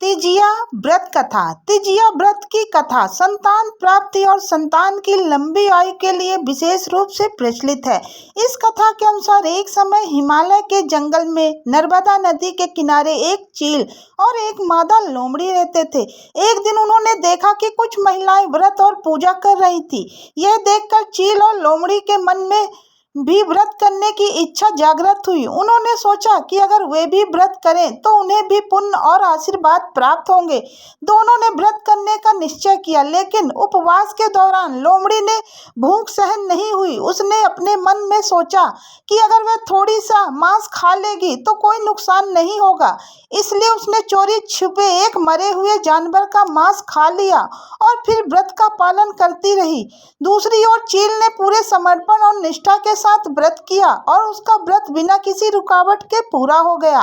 तीजिया व्रत कथा। तीजिया व्रत की कथा संतान प्राप्ति और संतान की लंबी आयु के लिए विशेष रूप से प्रचलित है। इस कथा के अनुसार एक समय हिमालय के जंगल में नर्मदा नदी के किनारे एक चील और एक मादा लोमड़ी रहते थे। एक दिन उन्होंने देखा कि कुछ महिलाएं व्रत और पूजा कर रही थी। यह देखकर चील और लोमड़ी के मन में भी व्रत करने की इच्छा जागृत हुई। उन्होंने सोचा कि अगर वे भी व्रत करें तो उन्हें भी पुण्य और आशीर्वाद प्राप्त होंगे। दोनों ने व्रत करने का निश्चय किया, लेकिन उपवास के दौरान लोमड़ी ने भूख सहन नहीं हुई। उसने अपने मन में सोचा कि अगर वह थोड़ी सा मांस खा लेगी तो कोई नुकसान नहीं होगा, इसलिए उसने चोरी छुपे एक मरे हुए जानवर का मांस खा लिया और फिर व्रत का पालन करती रही। दूसरी ओर चील ने पूरे समर्पण और निष्ठा के साथ व्रत किया और उसका व्रत बिना किसी रुकावट के पूरा हो गया।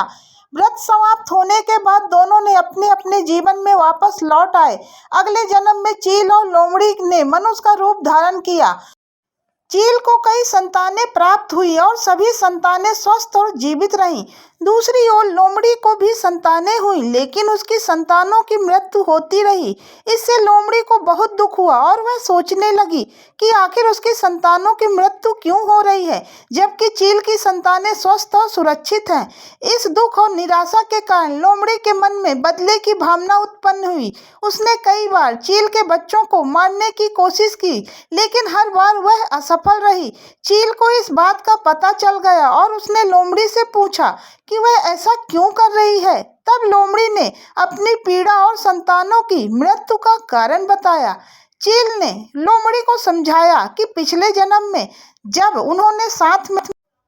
व्रत समाप्त होने के बाद दोनों ने अपने अपने जीवन में वापस लौट आए। अगले जन्म में चील और लोमड़ी ने मनुष्य का रूप धारण किया। चील को कई संतानें प्राप्त हुई और सभी संतानें स्वस्थ और जीवित रहीं। दूसरी ओर लोमड़ी को भी संतानें हुई, लेकिन उसकी संतानों की मृत्यु होती रही। इससे लोमड़ी को बहुत दुख हुआ और वह सोचने लगी कि आखिर उसकी संतानों की मृत्यु क्यों हो रही है, जबकि चील की संतानें स्वस्थ और सुरक्षित हैं। इस दुख और निराशा के कारण लोमड़ी के मन में बदले की भावना उत्पन्न हुई। उसने कई बार चील के बच्चों को मारने की कोशिश की, लेकिन हर बार वह असफल रही। चील को इस बात का पता चल गया और उसने लोमड़ी से पूछा कि वह ऐसा क्यों कर रही है। तब लोमड़ी ने अपनी पीड़ा और संतानों की मृत्यु का कारण बताया। चील ने लोमड़ी को समझाया कि पिछले जन्म में जब उन्होंने साथ में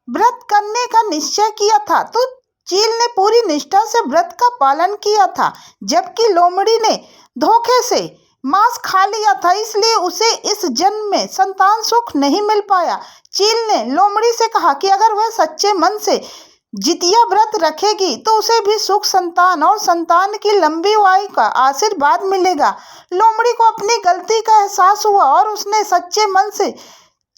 व्रत करने का निश्चय किया था तो चील ने पूरी निष्ठा से व्रत का पालन किया था, जबकि लोमड़ी ने धोखे से मांस खा लिया था, इसलिए उसे इस जन्म में संतान सुख नहीं मिल पाया। चील ने लोमड़ी से कहा कि अगर वह सच्चे मन से जितिया व्रत रखेगी तो उसे भी सुख संतान और संतान की लंबी आयु का आशीर्वाद मिलेगा। लोमड़ी को अपनी गलती का एहसास हुआ और उसने सच्चे मन से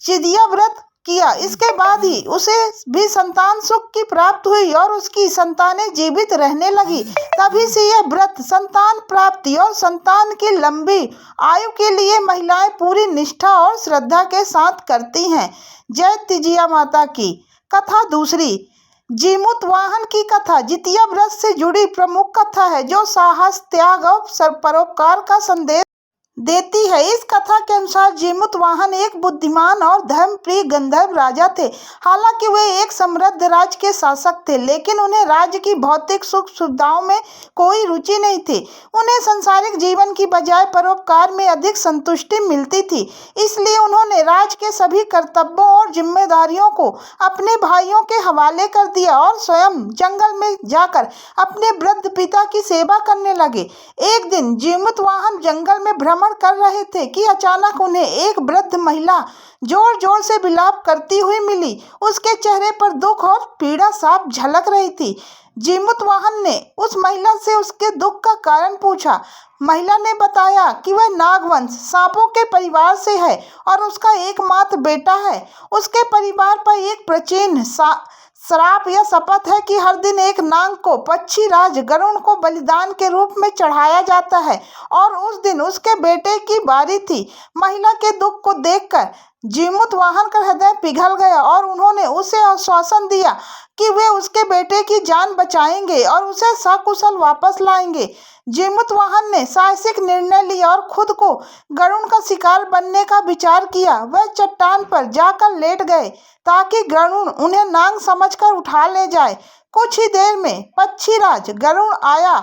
जितिया व्रत किया। इसके बाद ही उसे भी संतान सुख की प्राप्त हुई और उसकी संतानें जीवित रहने लगी। तभी से यह व्रत संतान प्राप्ति और संतान की लंबी आयु के लिए महिलाएं पूरी निष्ठा और श्रद्धा के साथ करती हैं। जय तीजिया माता की। कथा दूसरी, जीमूतवाहन की कथा जितिया व्रत से जुड़ी प्रमुख कथा है, जो साहस, त्याग और परोपकार का संदेश देती है। इस कथा के अनुसार जीमूतवाहन एक बुद्धिमान और धर्मप्रिय गंधर्व राजा थे। हालांकि वे एक समृद्ध राज्य के शासक थे, लेकिन उन्हें राज्य की भौतिक सुख सुविधाओं में कोई रुचि नहीं थी। उन्हें सांसारिक जीवन की बजाय परोपकार में अधिक संतुष्टि मिलती थी। इसलिए उन्होंने राज्य के सभी कर्तव्यों और जिम्मेदारियों को अपने भाइयों के हवाले कर दिया और स्वयं जंगल में जाकर अपने वृद्ध पिता की सेवा करने लगे। एक दिन जीमूतवाहन जंगल में भ्रमण कर रहे थे कि अचानक उन्हें एक वृद्ध महिला जोर जोर से विलाप करती हुई मिली। उसके चेहरे पर दुख और पीड़ा साफ झलक रही थी। जीमूतवाहन ने उस महिला से उसके दुख का कारण पूछा। महिला ने बताया कि वह नागवंश सांपों के परिवार से है और उसका एकमात्र बेटा है। उसके परिवार पर एक प्राचीन श्राप या शपथ है कि हर दिन एक नाग को पक्षीराज गरुड़ को बलिदान के रूप में चढ़ाया जाता है और उस दिन उसके बेटे की बारी थी। महिला के दुख को देखकर जीमूतवाहन का हृदय पिघल गया और उन्होंने उसे आश्वासन दिया कि वे उसके बेटे की जान बचाएंगे और उसे सकुशल वापस लाएंगे। जीमूतवाहन ने साहसिक निर्णय लिया और खुद को गरुड़ का शिकार बनने का विचार किया। वह चट्टान पर जाकर लेट गए ताकि गरुड़ उन्हें नाग समझकर उठा ले जाए। कुछ ही देर में पक्षीराज गरुड़ आया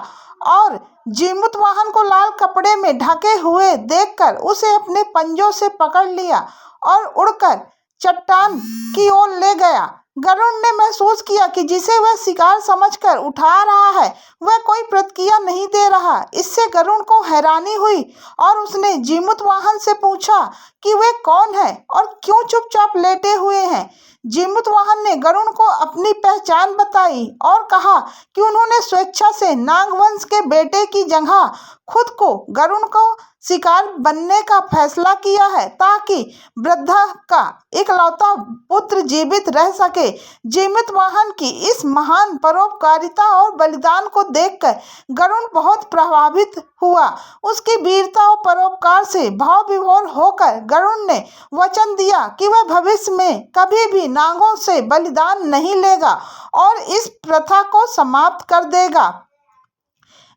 और जीमूतवाहन को लाल कपड़े में ढके हुए देखकर उसे अपने पंजों से पकड़ लिया और उड़कर चट्टान की ओर ले गया। गरुड़ ने महसूस किया कि जिसे वह शिकार समझकर उठा रहा है वह कोई प्रतिक्रिया नहीं दे रहा। इससे गरुड़ को हैरानी हुई और उसने जीमूतवाहन से पूछा कि वे कौन है और क्यों चुपचाप लेटे हुए हैं। जीमूतवाहन ने गरुड़ को अपनी पहचान बताई और कहा कि उन्होंने स्वेच्छा से नागवंश के बेटे की जगह खुद को गरुड़ को शिकार बनने का फैसला किया है ताकि वृद्धा का इकलौता पुत्र जीवित रह सके। जीमूतवाहन की इस महान परोपकारिता और बलिदान को देखकर गरुड़ बहुत प्रभावित हुआ। उसकी वीरता और परोपकार से भाव विभोर होकर गरुड़ ने वचन दिया कि वह भविष्य में कभी भी नागों से बलिदान नहीं लेगा और इस प्रथा को समाप्त कर देगा।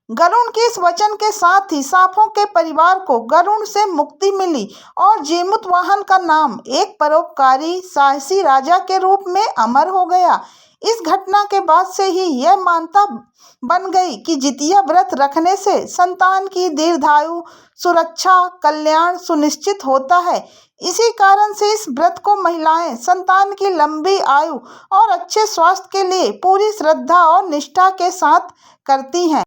गरुड़ के इस वचन के साथ ही सांपों के परिवार को गरुड़ से मुक्ति मिली और जीमूतवाहन का नाम एक परोपकारी साहसी राजा के रूप में अमर हो गया। इस घटना के बाद से ही यह मान्यता बन गई कि जितिया व्रत रखने से संतान की दीर्घायु, सुरक्षा, कल्याण सुनिश्चित होता है। इसी कारण से इस व्रत को महिलाएं संतान की लंबी आयु और अच्छे स्वास्थ्य के लिए पूरी श्रद्धा और निष्ठा के साथ करती हैं।